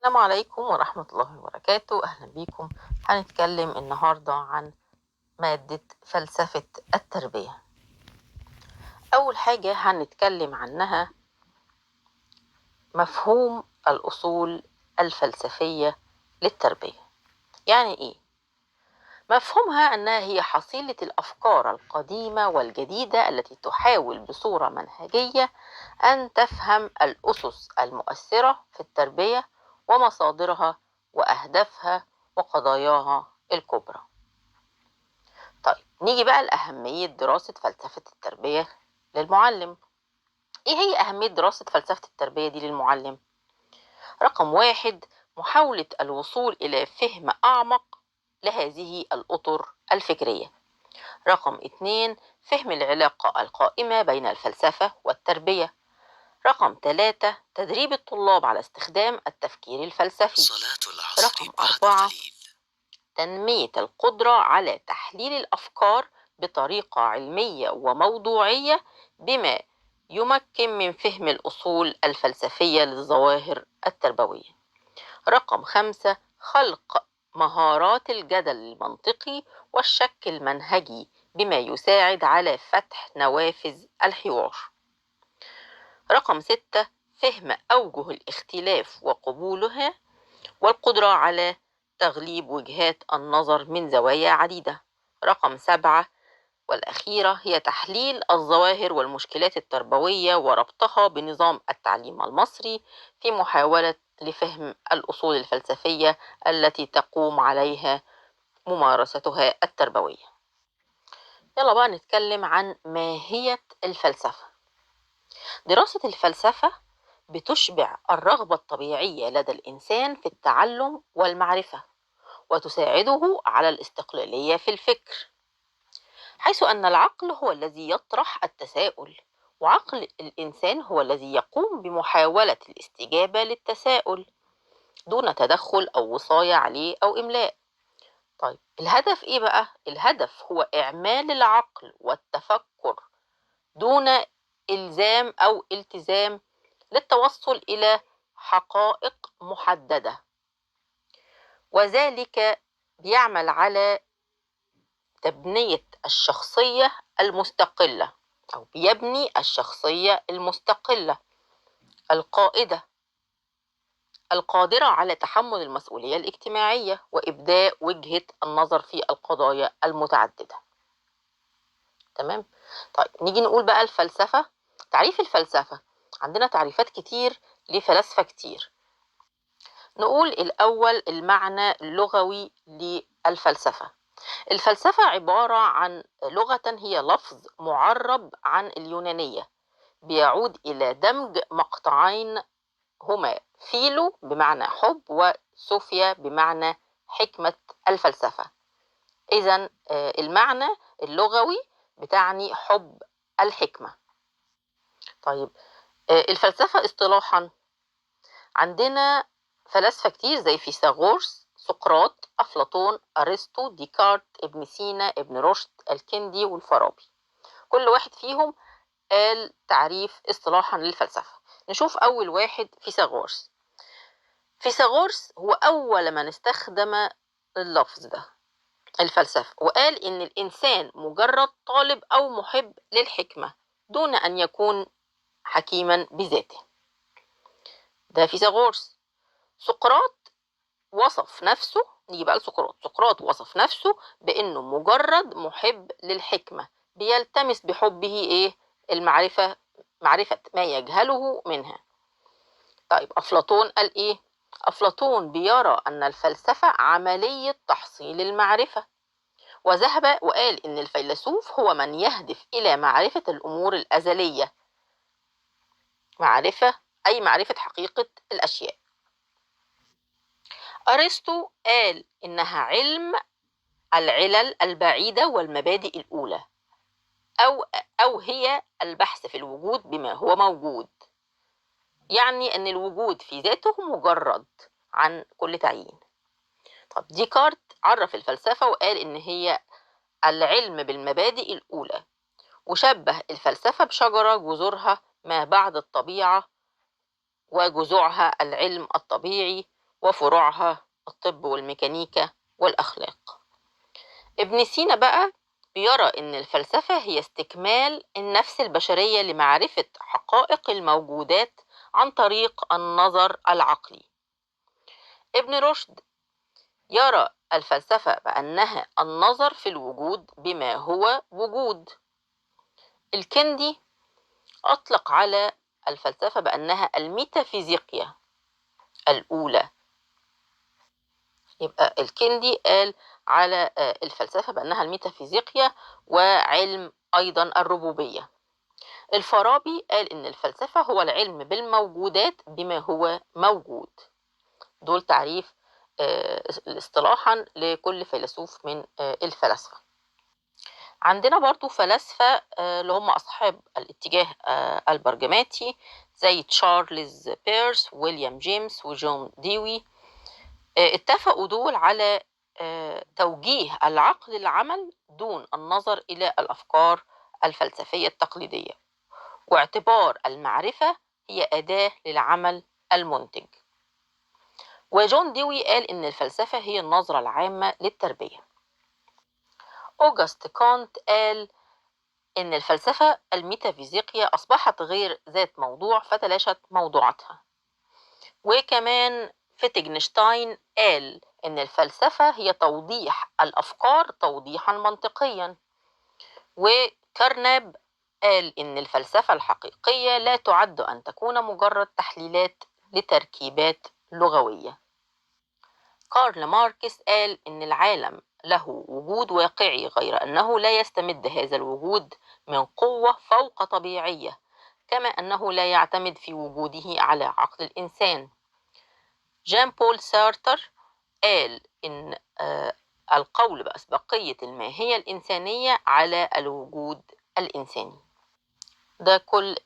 السلام عليكم ورحمة الله وبركاته. أهلا بيكم. هنتكلم النهاردة عن مادة فلسفة التربية. أول حاجة هنتكلم عنها مفهوم الأصول الفلسفية للتربية. يعني إيه؟ مفهومها أنها هي حصيلة الأفكار القديمة والجديدة التي تحاول بصورة منهجية أن تفهم الأسس المؤثرة في التربية ومصادرها وأهدافها وقضاياها الكبرى. طيب نيجي بقى لأهمية دراسة فلسفة التربية للمعلم. إيه هي أهمية دراسة فلسفة التربية دي للمعلم؟ رقم 1، محاولة الوصول إلى فهم أعمق لهذه الأطر الفكرية. رقم 2، فهم العلاقة القائمة بين الفلسفة والتربية. رقم 3، تدريب الطلاب على استخدام التفكير الفلسفي. صلاة العصر رقم بعد 4، قليل. تنمية القدرة على تحليل الأفكار بطريقة علمية وموضوعية بما يمكن من فهم الأصول الفلسفية للظواهر التربوية. رقم 5، خلق مهارات الجدل المنطقي والشك المنهجي بما يساعد على فتح نوافذ الحوار. رقم 6، فهم أوجه الاختلاف وقبولها والقدرة على تغليب وجهات النظر من زوايا عديدة. رقم 7 والأخيرة هي تحليل الظواهر والمشكلات التربوية وربطها بنظام التعليم المصري في محاولة لفهم الأصول الفلسفية التي تقوم عليها ممارستها التربوية. يلا بقى نتكلم عن ماهية الفلسفة. دراسة الفلسفة بتشبع الرغبة الطبيعية لدى الإنسان في التعلم والمعرفة، وتساعده على الاستقلالية في الفكر، حيث أن العقل هو الذي يطرح التساؤل، وعقل الإنسان هو الذي يقوم بمحاولة الاستجابة للتساؤل دون تدخل أو وصاية عليه أو إملاء. طيب الهدف إيه بقى؟ الهدف هو إعمال العقل والتفكر دون إلزام أو التزام للتوصل إلى حقائق محددة، وذلك بيعمل على تبنية الشخصية المستقلة، أو بيبني الشخصية المستقلة القائدة القادرة على تحمل المسؤولية الاجتماعية وإبداء وجهة النظر في القضايا المتعددة. تمام؟ طيب نيجي نقول بقى الفلسفة. تعريف الفلسفة، عندنا تعريفات كتير لفلاسفة كتير. نقول الأول المعنى اللغوي للفلسفة. الفلسفة عبارة عن لغة هي لفظ معرب عن اليونانية، بيعود إلى دمج مقطعين هما فيلو بمعنى حب وسوفيا بمعنى حكمة الفلسفة. إذن المعنى اللغوي بتعني حب الحكمة. طيب الفلسفة اصطلاحا، عندنا فلاسفة كتير زي فيثاغورس، سقراط، أفلاطون، أرسطو، ديكارت، ابن سينا، ابن رشد، الكندي والفارابي. كل واحد فيهم قال تعريف اصطلاحا للفلسفة. نشوف أول واحد فيثاغورس. فيثاغورس هو أول من استخدم اللفظ ده الفلسفة، وقال إن الإنسان مجرد طالب أو محب للحكمة دون أن يكون حكيما بذاته. ده فيثاغورس. سقراط وصف نفسه، نيجي بقى لسقراط. سقراط وصف نفسه بأنه مجرد محب للحكمة بيلتمس بحبه إيه؟ المعرفة، معرفة ما يجهله منها. طيب أفلاطون قال إيه؟ أفلاطون بيرى أن الفلسفة عملية تحصيل المعرفة، وذهب وقال إن الفيلسوف هو من يهدف إلى معرفة الأمور الأزلية، معرفة أي معرفة حقيقة الأشياء. أرسطو قال إنها علم العلل البعيدة والمبادئ الأولى، أو هي البحث في الوجود بما هو موجود، يعني أن الوجود في ذاته مجرد عن كل تعيين. طب ديكارت عرف الفلسفة وقال إن هي العلم بالمبادئ الأولى، وشبه الفلسفة بشجرة جذورها ما بعد الطبيعة وجذوعها العلم الطبيعي، وفروعها الطب والميكانيكا والأخلاق. ابن سينا بقى بيرى إن الفلسفة هي استكمال النفس البشرية لمعرفة حقائق الموجودات عن طريق النظر العقلي. ابن رشد يرى الفلسفة بأنها النظر في الوجود بما هو وجود. الكندي أطلق على الفلسفة بأنها الميتافيزيقيا الأولى. يبقى الكندي قال على الفلسفة بأنها الميتافيزيقيا وعلم أيضا الربوبية. الفارابي قال إن الفلسفة هو العلم بالموجودات بما هو موجود. دول تعريف اصطلاحا لكل فيلسوف من الفلاسفة. عندنا برضو فلاسفة اللي هم أصحاب الاتجاه البرجماتي زي تشارلز بيرس ويليام جيمس وجون ديوي. اتفقوا دول على توجيه العقل للعمل دون النظر إلى الأفكار الفلسفية التقليدية، واعتبار المعرفة هي أداة للعمل المنتج. وجون ديوي قال إن الفلسفة هي النظرة العامة للتربية. أوغست كونت قال إن الفلسفة الميتافيزيقية أصبحت غير ذات موضوع فتلاشت موضوعاتها. وكمان فيتجنشتاين قال إن الفلسفة هي توضيح الأفكار توضيحا منطقيا. وكارناب قال إن الفلسفة الحقيقية لا تعد أن تكون مجرد تحليلات لتركيبات لغوية. كارل ماركس قال إن العالم له وجود واقعي، غير أنه لا يستمد هذا الوجود من قوة فوق طبيعية، كما أنه لا يعتمد في وجوده على عقل الإنسان. جان بول سارتر قال إن القول بأسبقية الماهية الإنسانية على الوجود الإنساني. ده كل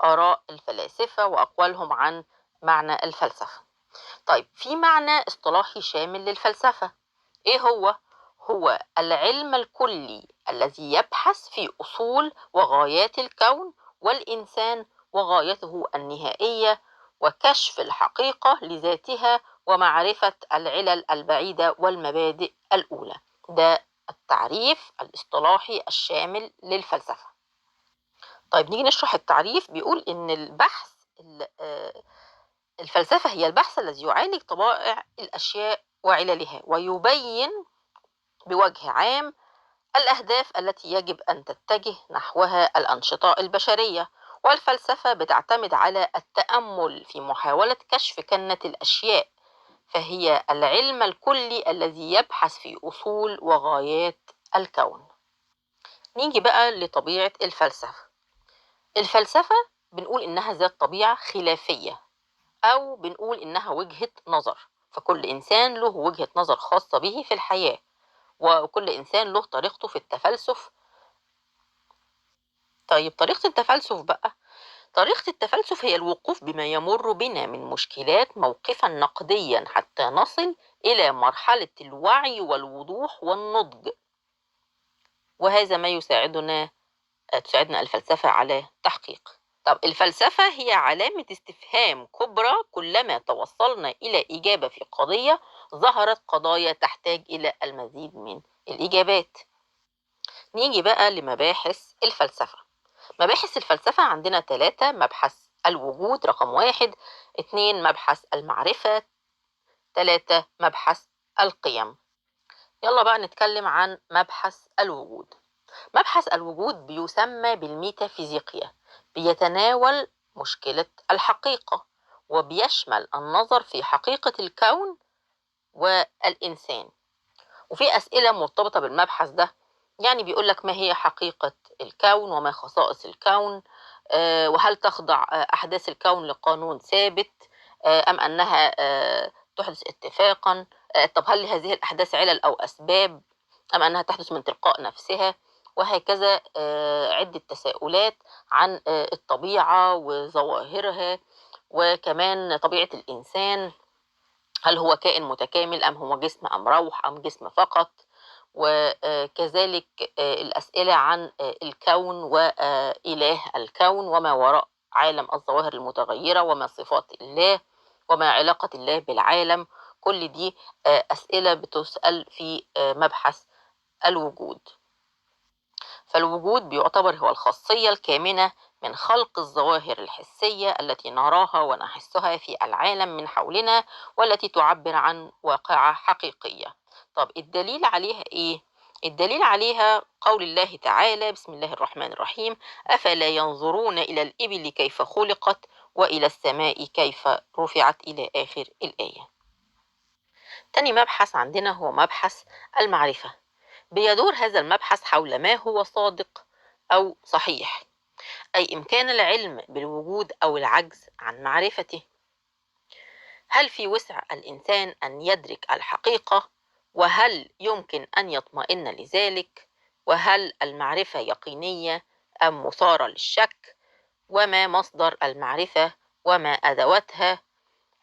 آراء الفلاسفة وأقوالهم عن معنى الفلسفة. طيب، في معنى اصطلاحي شامل للفلسفة. إيه هو؟ هو العلم الكلي الذي يبحث في أصول وغايات الكون والإنسان وغايته النهائية، وكشف الحقيقة لذاتها ومعرفة العلل البعيدة والمبادئ الأولى. ده التعريف الاصطلاحي الشامل للفلسفة. طيب، نيجي نشرح التعريف. بيقول إن الفلسفة هي البحث الذي يعالج طبائع الأشياء وعللها، ويبين بوجه عام الأهداف التي يجب أن تتجه نحوها الأنشطة البشرية. والفلسفة بتعتمد على التأمل في محاولة كشف كنة الأشياء، فهي العلم الكلي الذي يبحث في أصول وغايات الكون. نيجي بقى لطبيعة الفلسفة. الفلسفة بنقول إنها ذات طبيعة خلافية، أو بنقول إنها وجهة نظر، فكل إنسان له وجهة نظر خاصة به في الحياة، وكل إنسان له طريقته في التفلسف. طيب، طريقة التفلسف بقى، طريقة التفلسف هي الوقوف بما يمر بنا من مشكلات موقفا نقديا حتى نصل إلى مرحلة الوعي والوضوح والنضج، وهذا ما تساعدنا الفلسفة على تحقيق. طب، الفلسفة هي علامة استفهام كبرى. كلما توصلنا إلى إجابة في قضية، ظهرت قضايا تحتاج إلى المزيد من الإجابات. نيجي بقى لمباحث الفلسفة. مباحث الفلسفة عندنا 3: مبحث الوجود رقم 1، 2 مبحث المعرفة، 3 مبحث القيم. يلا بقى نتكلم عن مبحث الوجود. مبحث الوجود بيسمى بالميتافيزيقيا، بيتناول مشكلة الحقيقة، وبيشمل النظر في حقيقة الكون والإنسان. وفي أسئلة مرتبطة بالمبحث ده، يعني بيقولك ما هي حقيقة الكون وما خصائص الكون، وهل تخضع أحداث الكون لقانون ثابت أم أنها تحدث اتفاقا؟ طب هل هذه الأحداث علل أو أسباب أم أنها تحدث من تلقاء نفسها؟ وهكذا عدة تساؤلات عن الطبيعة وظواهرها، وكمان طبيعة الإنسان، هل هو كائن متكامل أم هو جسم أم روح أم جسم فقط؟ وكذلك الأسئلة عن الكون وإله الكون وما وراء عالم الظواهر المتغيرة وما صفات الله، وما علاقة الله بالعالم. كل دي أسئلة بتسأل في مبحث الوجود. فالوجود بيعتبر هو الخاصية الكامنة من خلق الظواهر الحسية التي نراها ونحسها في العالم من حولنا، والتي تعبر عن واقعة حقيقية. طب الدليل عليها إيه؟ الدليل عليها قول الله تعالى: بسم الله الرحمن الرحيم: أفلا ينظرون إلى الإبل كيف خلقت وإلى السماء كيف رفعت، إلى آخر الآية. تاني مبحث عندنا هو مبحث المعرفة. بيدور هذا المبحث حول ما هو صادق أو صحيح، أي إمكان العلم بالوجود أو العجز عن معرفته. هل في وسع الإنسان أن يدرك الحقيقة؟ وهل يمكن أن يطمئن لذلك؟ وهل المعرفة يقينية أم مثارة للشك؟ وما مصدر المعرفة؟ وما أدواتها؟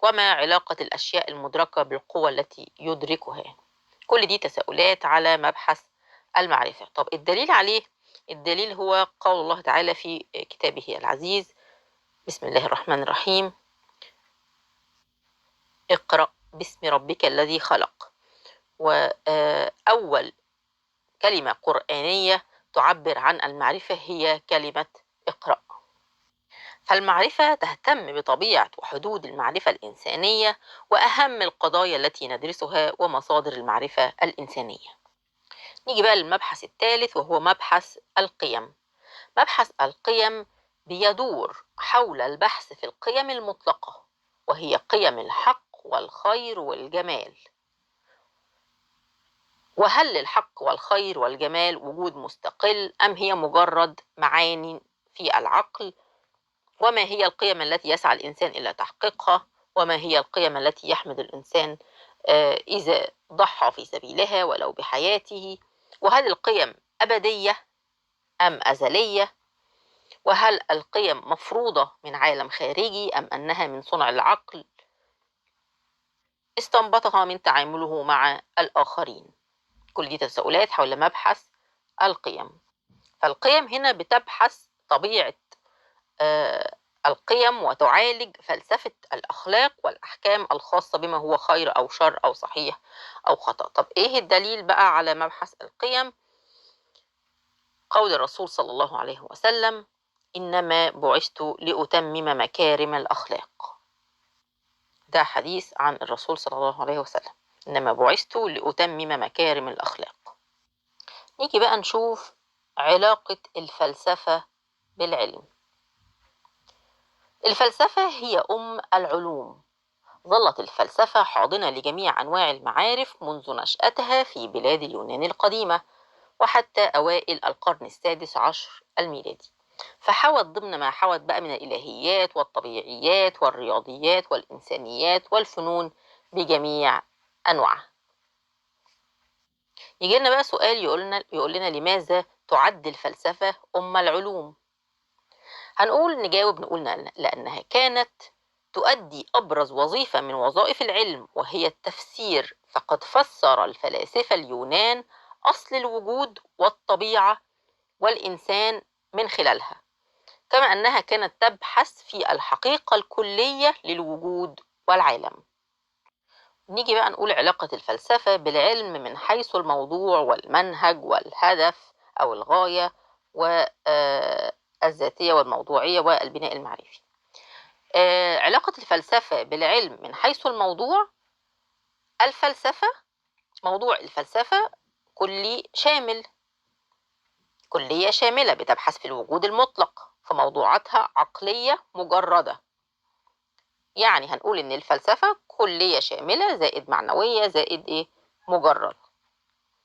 وما علاقة الأشياء المدركة بالقوى التي يدركها؟ كل دي تساؤلات على مبحث المعرفة. طب الدليل عليه، الدليل هو قول الله تعالى في كتابه العزيز: بسم الله الرحمن الرحيم: اقرأ باسم ربك الذي خلق. وأول كلمة قرآنية تعبر عن المعرفة هي كلمة اقرأ. فالمعرفة تهتم بطبيعة وحدود المعرفة الإنسانية وأهم القضايا التي ندرسها ومصادر المعرفة الإنسانية. نيجي بقى للمبحث الثالث وهو مبحث القيم. مبحث القيم بيدور حول البحث في القيم المطلقة، وهي قيم الحق والخير والجمال. وهل للحق والخير والجمال وجود مستقل أم هي مجرد معاني في العقل؟ وما هي القيم التي يسعى الإنسان إلى تحقيقها؟ وما هي القيم التي يحمد الإنسان إذا ضحى في سبيلها ولو بحياته؟ وهل القيم أبدية أم أزلية؟ وهل القيم مفروضة من عالم خارجي أم أنها من صنع العقل استنبطها من تعامله مع الآخرين؟ كل دي تساؤلات حول مبحث القيم. فالقيم هنا بتبحث طبيعة القيم وتعالج فلسفة الأخلاق والأحكام الخاصة بما هو خير أو شر أو صحيح أو خطأ. طب إيه الدليل بقى على مبحث القيم؟ قول الرسول صلى الله عليه وسلم: إنما بعثت لأتمم مكارم الأخلاق. ده حديث عن الرسول صلى الله عليه وسلم: إنما بعثت لأتمم مكارم الأخلاق. نيجي بقى نشوف علاقة الفلسفة بالعلم. الفلسفة هي أم العلوم. ظلت الفلسفة حاضنة لجميع أنواع المعارف منذ نشأتها في بلاد اليونان القديمة وحتى أوائل القرن السادس عشر الميلادي. فحوت ضمن ما حوت بقى من الإلهيات والطبيعيات والرياضيات والإنسانيات والفنون بجميع أنواعها. يجي لنا بقى سؤال يقول لنا لماذا تعد الفلسفة أم العلوم؟ هنقول نجاوب نقول لأنها كانت تؤدي أبرز وظيفة من وظائف العلم، وهي التفسير. فقد فسر الفلاسفة اليونان أصل الوجود والطبيعة والإنسان من خلالها، كما أنها كانت تبحث في الحقيقة الكلية للوجود والعالم. نيجي بقى نقول علاقة الفلسفة بالعلم من حيث الموضوع والمنهج والهدف أو الغاية والذاتية والموضوعية والبناء المعرفي. علاقة الفلسفة بالعلم من حيث الموضوع: الفلسفة، موضوع الفلسفة كلي شامل، كلية شاملة بتبحث في الوجود المطلق، فموضوعاتها عقلية مجردة. يعني هنقول إن الفلسفة كلية شاملة زائد معنوية زائد إيه؟ مجرد.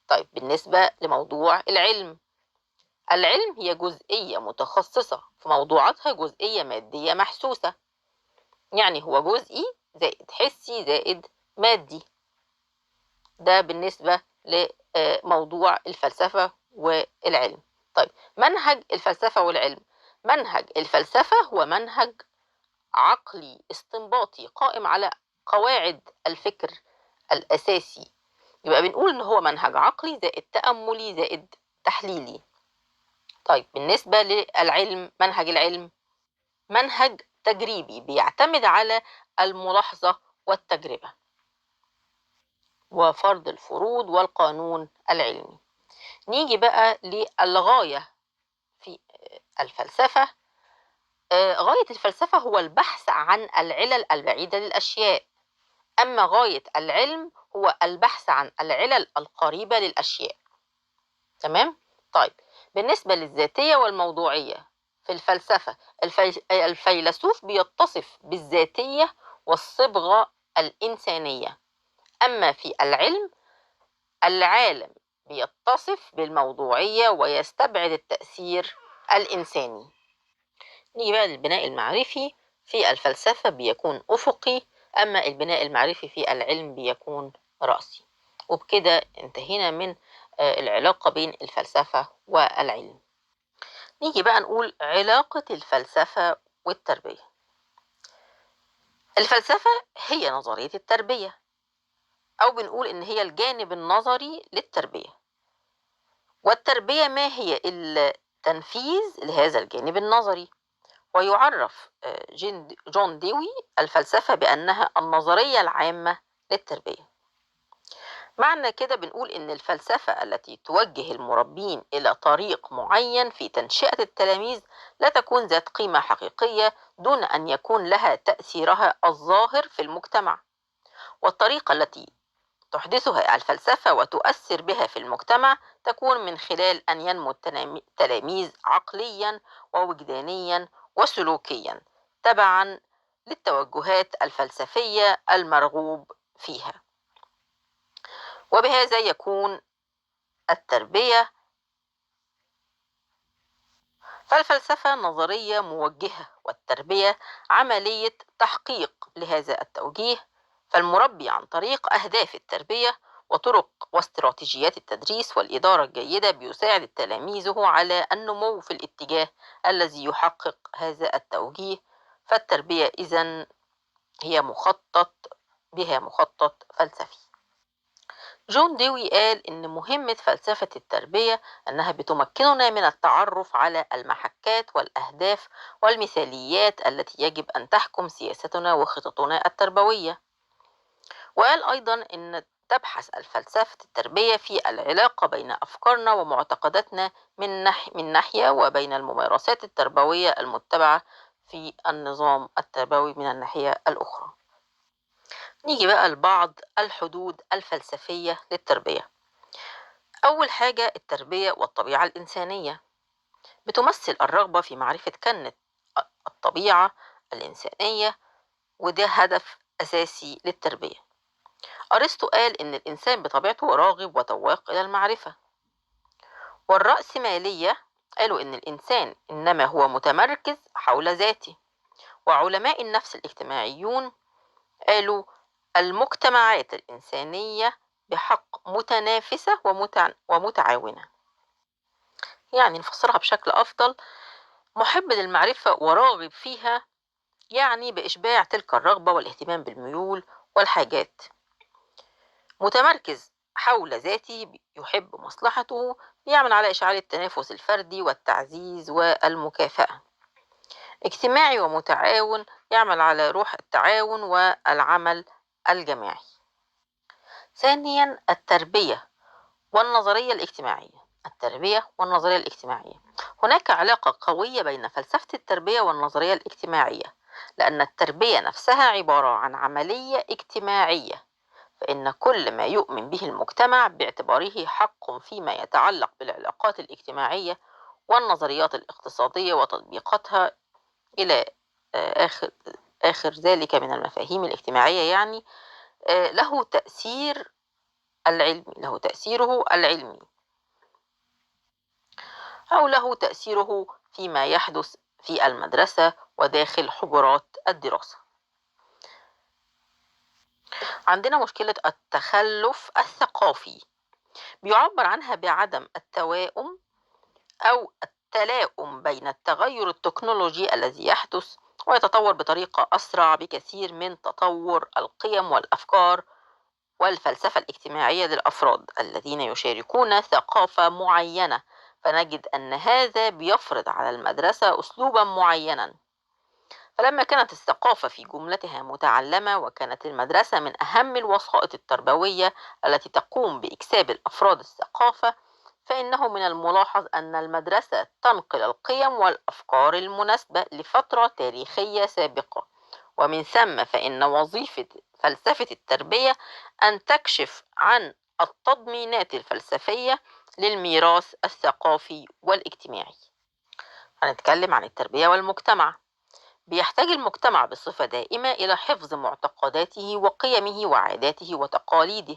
طيب بالنسبة لموضوع العلم، العلم هي جزئية متخصصة، فموضوعاتها جزئية مادية محسوسة. يعني هو جزئي زائد حسي زائد مادي. ده بالنسبة لموضوع الفلسفة والعلم. طيب منهج الفلسفة والعلم: منهج الفلسفة هو منهج عقلي استنباطي قائم على قواعد الفكر الأساسي. يبقى بنقول إن هو منهج عقلي زائد تأملي زائد تحليلي. طيب بالنسبة للعلم، منهج العلم منهج تجريبي بيعتمد على الملاحظة والتجربة، وفرض الفروض والقانون العلمي. نيجي بقى للغاية في الفلسفة. غاية الفلسفة هو البحث عن العلل البعيدة للأشياء، أما غاية العلم هو البحث عن العلل القريبة للأشياء. تمام؟ طيب، بالنسبة للذاتية والموضوعية في الفلسفة، الفيلسوف بيتصف بالذاتية والصبغة الإنسانية، أما في العلم العالم بيتصف بالموضوعية ويستبعد التأثير الإنساني. نيجي بقى للبناء المعرفي في الفلسفة بيكون أفقي، أما البناء المعرفي في العلم بيكون رأسي. وبكده انتهينا من العلاقة بين الفلسفة والعلم. نيجي بقى نقول علاقة الفلسفة والتربية. الفلسفة هي نظرية التربية، أو بنقول إن هي الجانب النظري للتربية، والتربية ما هي إلا تنفيذ لهذا الجانب النظري. ويعرف جون ديوي الفلسفة بأنها النظرية العامة للتربية. معنى كده بنقول إن الفلسفة التي توجه المربين إلى طريق معين في تنشئة التلاميذ لا تكون ذات قيمة حقيقية دون أن يكون لها تأثيرها الظاهر في المجتمع. والطريقة التي تحدثها الفلسفة وتؤثر بها في المجتمع تكون من خلال أن ينمو التلاميذ عقليا ووجدانيا وسلوكيا تبعا للتوجهات الفلسفية المرغوب فيها. وبهذا يكون التربية. فالفلسفة نظرية موجهة، والتربية عملية تحقيق لهذا التوجيه. فالمربي عن طريق أهداف التربية وطرق واستراتيجيات التدريس والإدارة الجيدة بيساعد تلاميذه على النمو في الاتجاه الذي يحقق هذا التوجيه. فالتربية إذن هي بها مخطط فلسفي. جون ديوي قال إن مهمة فلسفة التربية أنها بتمكننا من التعرف على المحكات والأهداف والمثاليات التي يجب أن تحكم سياستنا وخططنا التربوية. وقال أيضا إن تبحث الفلسفة التربية في العلاقة بين أفكارنا ومعتقداتنا من ناحية، وبين الممارسات التربوية المتبعة في النظام التربوي من الناحية الأخرى. نيجي بقى لبعض الحدود الفلسفية للتربية. أول حاجة التربية والطبيعة الإنسانية، بتمثل الرغبة في معرفة كنة الطبيعة الإنسانية، وده هدف أساسي للتربية. أرسطو قال إن الإنسان بطبيعته راغب وتواق إلى المعرفة. والرأسمالية قالوا إن الإنسان إنما هو متمركز حول ذاته. وعلماء النفس الاجتماعيون قالوا المجتمعات الإنسانية بحق متنافسة ومتعاونة. يعني نفسرها بشكل أفضل، محب للمعرفة وراغب فيها، يعني بإشباع تلك الرغبة والاهتمام بالميول والحاجات. متمركز حول ذاته يحب مصلحته، يعمل على إشعال التنافس الفردي والتعزيز والمكافأة. اجتماعي ومتعاون، يعمل على روح التعاون والعمل الجماعي. ثانيا التربية والنظرية الاجتماعية. التربية والنظرية الاجتماعية، هناك علاقة قوية بين فلسفة التربية والنظرية الاجتماعية، لأن التربية نفسها عبارة عن عملية اجتماعية، فإن كل ما يؤمن به المجتمع باعتباره حق فيما يتعلق بالعلاقات الاجتماعية والنظريات الاقتصادية وتطبيقاتها إلى آخر ذلك من المفاهيم الاجتماعية، يعني له تأثيره العلمي أو له تأثيره فيما يحدث في المدرسة وداخل حجرات الدراسة. عندنا مشكلة التخلف الثقافي، بيعبر عنها بعدم التوائم أو التلاؤم بين التغير التكنولوجي الذي يحدث ويتطور بطريقة أسرع بكثير من تطور القيم والأفكار والفلسفة الاجتماعية للأفراد الذين يشاركون ثقافة معينة. فنجد أن هذا بيفرض على المدرسة أسلوبا معينا، فلما كانت الثقافة في جملتها متعلمة، وكانت المدرسة من أهم الوسائط التربوية التي تقوم بإكساب الأفراد الثقافة، فإنه من الملاحظ أن المدرسة تنقل القيم والأفكار المناسبة لفترة تاريخية سابقة، ومن ثم فإن وظيفة فلسفة التربية أن تكشف عن التضمينات الفلسفية للميراث الثقافي والاجتماعي. هنتكلم عن التربية والمجتمع. بيحتاج المجتمع بصفة دائمة إلى حفظ معتقداته وقيمه وعاداته وتقاليده،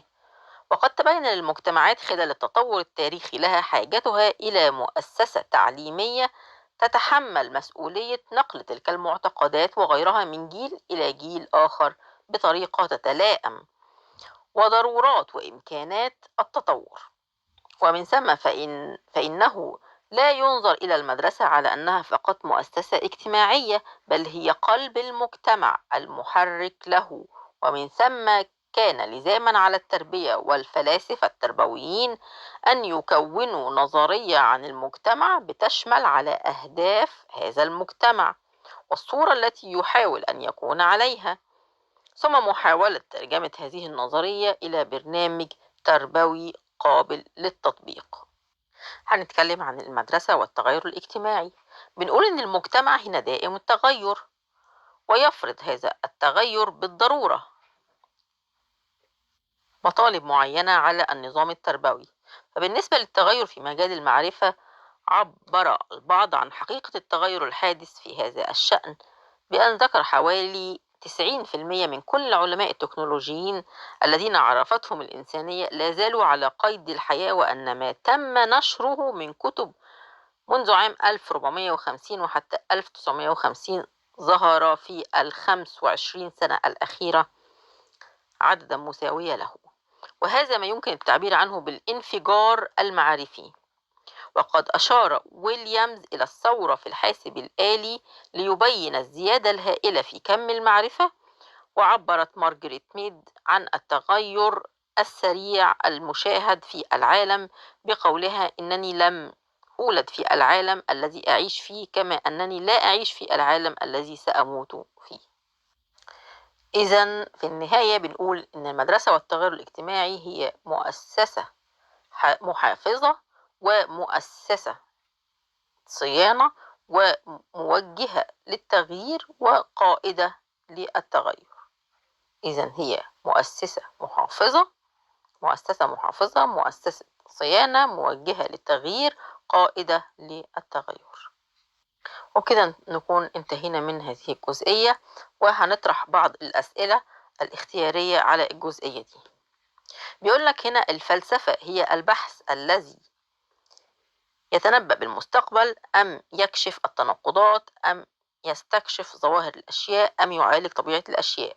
وقد تبين للمجتمعات خلال التطور التاريخي لها حاجتها إلى مؤسسة تعليمية تتحمل مسؤولية نقل تلك المعتقدات وغيرها من جيل إلى جيل آخر بطريقة تتلائم وضرورات وإمكانات التطور. ومن ثم فإنه لا ينظر إلى المدرسة على أنها فقط مؤسسة اجتماعية، بل هي قلب المجتمع المحرك له. ومن ثم كان لزاما على التربية والفلاسفة التربويين أن يكونوا نظرية عن المجتمع بتشمل على أهداف هذا المجتمع والصورة التي يحاول أن يكون عليها، ثم محاولة ترجمة هذه النظرية إلى برنامج تربوي قابل للتطبيق. هنتكلم عن المدرسة والتغير الاجتماعي. بنقول إن المجتمع هنا دائم التغير، ويفرض هذا التغير بالضرورة مطالب معينة على النظام التربوي. فبالنسبة للتغير في مجال المعرفة، عبر البعض عن حقيقة التغير الحادث في هذا الشأن بأن ذكر حوالي 90% من كل العلماء التكنولوجيين الذين عرفتهم الإنسانية لا زالوا على قيد الحياة، وأن ما تم نشره من كتب منذ عام 1450 وحتى 1950 ظهر في 25 سنة الأخيرة عددا مساوية له، وهذا ما يمكن التعبير عنه بالانفجار المعرفي. وقد أشار ويليامز إلى الثورة في الحاسب الآلي ليبين الزيادة الهائلة في كم المعرفة، وعبرت مارغريت ميد عن التغير السريع المشاهد في العالم بقولها: إنني لم أولد في العالم الذي أعيش فيه، كما أنني لا أعيش في العالم الذي سأموت فيه. إذن في النهاية بنقول إن المدرسة والتغير الاجتماعي هي مؤسسة محافظة ومؤسسة صيانة وموجهة للتغيير وقائدة للتغير. إذن هي مؤسسة محافظة، مؤسسة صيانة، موجهة للتغيير، قائدة للتغير. وكده نكون انتهينا من هذه الجزئية، وهنطرح بعض الأسئلة الاختيارية على الجزئية دي. بيقول لك هنا: الفلسفة هي البحث الذي يتنبأ بالمستقبل، أم يكشف التناقضات، أم يستكشف ظواهر الأشياء، أم يعالج طبيعة الأشياء؟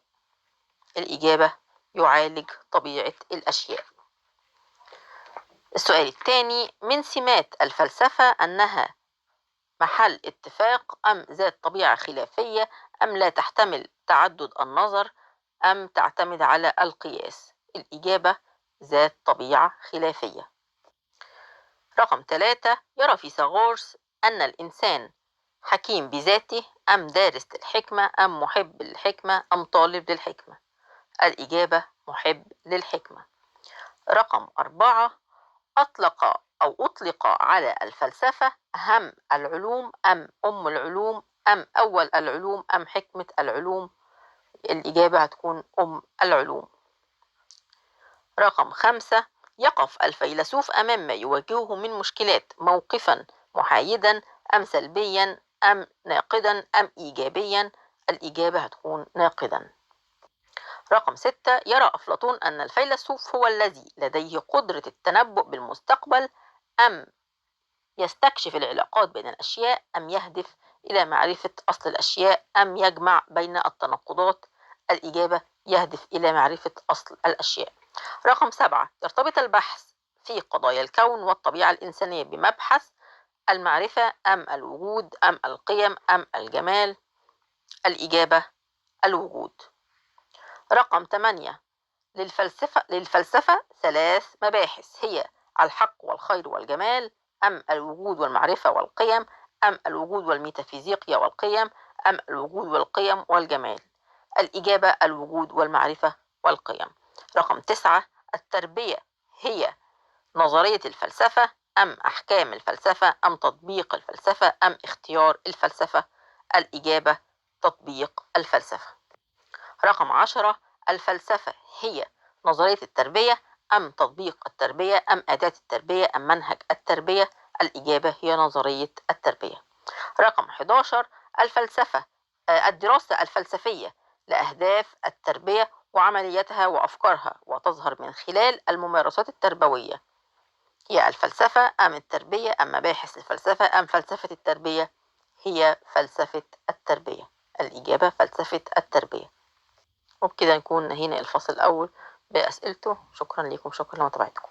الإجابة: يعالج طبيعة الأشياء. السؤال الثاني: من سمات الفلسفة أنها محل اتفاق، أم ذات طبيعة خلافية، أم لا تحتمل تعدد النظر، أم تعتمد على القياس؟ الإجابة: ذات طبيعة خلافية. رقم 3: يرى فيثاغورس أن الإنسان حكيم بذاته، أم دارس للحكمة، أم محب للحكمة، أم طالب للحكمة؟ الإجابة: محب للحكمة. رقم 4: أطلق على الفلسفة أهم العلوم، أم أم العلوم، أم أول العلوم، أم حكمة العلوم؟ الإجابة هتكون أم العلوم. رقم 5: يقف الفيلسوف أمام ما يواجهه من مشكلات موقفا محايدا، أم سلبيا، أم ناقدا، أم إيجابيا؟ الإجابة هتكون ناقدا. رقم 6: يرى أفلاطون أن الفيلسوف هو الذي لديه قدرة التنبؤ بالمستقبل، أم يستكشف العلاقات بين الأشياء، أم يهدف إلى معرفة أصل الأشياء، أم يجمع بين التناقضات؟ الإجابة: يهدف إلى معرفة أصل الأشياء. رقم 7: يرتبط البحث في قضايا الكون والطبيعة الإنسانية بمبحث المعرفة، أم الوجود، أم القيم، أم الجمال؟ الإجابة: الوجود. رقم 8: للفلسفة 3 مباحث، هي الحق والخير والجمال، أم الوجود والمعرفة والقيم، أم الوجود والميتافيزيقيا والقيم، أم الوجود والقيم والجمال؟ الإجابة الوجود والمعرفة والقيم. رقم 9، التربية هي نظرية الفلسفة أم أحكام الفلسفة أم تطبيق الفلسفة أم اختيار الفلسفة؟ الإجابة تطبيق الفلسفة. رقم 10، الفلسفة هي نظرية التربية أم تطبيق التربية أم أداة التربية أم منهج التربية؟ الإجابة هي نظرية التربية. رقم 11، الفلسفة الدراسة الفلسفية لأهداف التربية وعملياتها وأفكارها، وتظهر من خلال الممارسات التربوية. هي الفلسفة أم التربية أم مباحث الفلسفة أم فلسفة التربية؟ هي فلسفة التربية. الإجابة فلسفة التربية. وبكده نكون نهينا الفصل الأول بأسئلته. شكرا لكم، شكرا لمتابعتكم.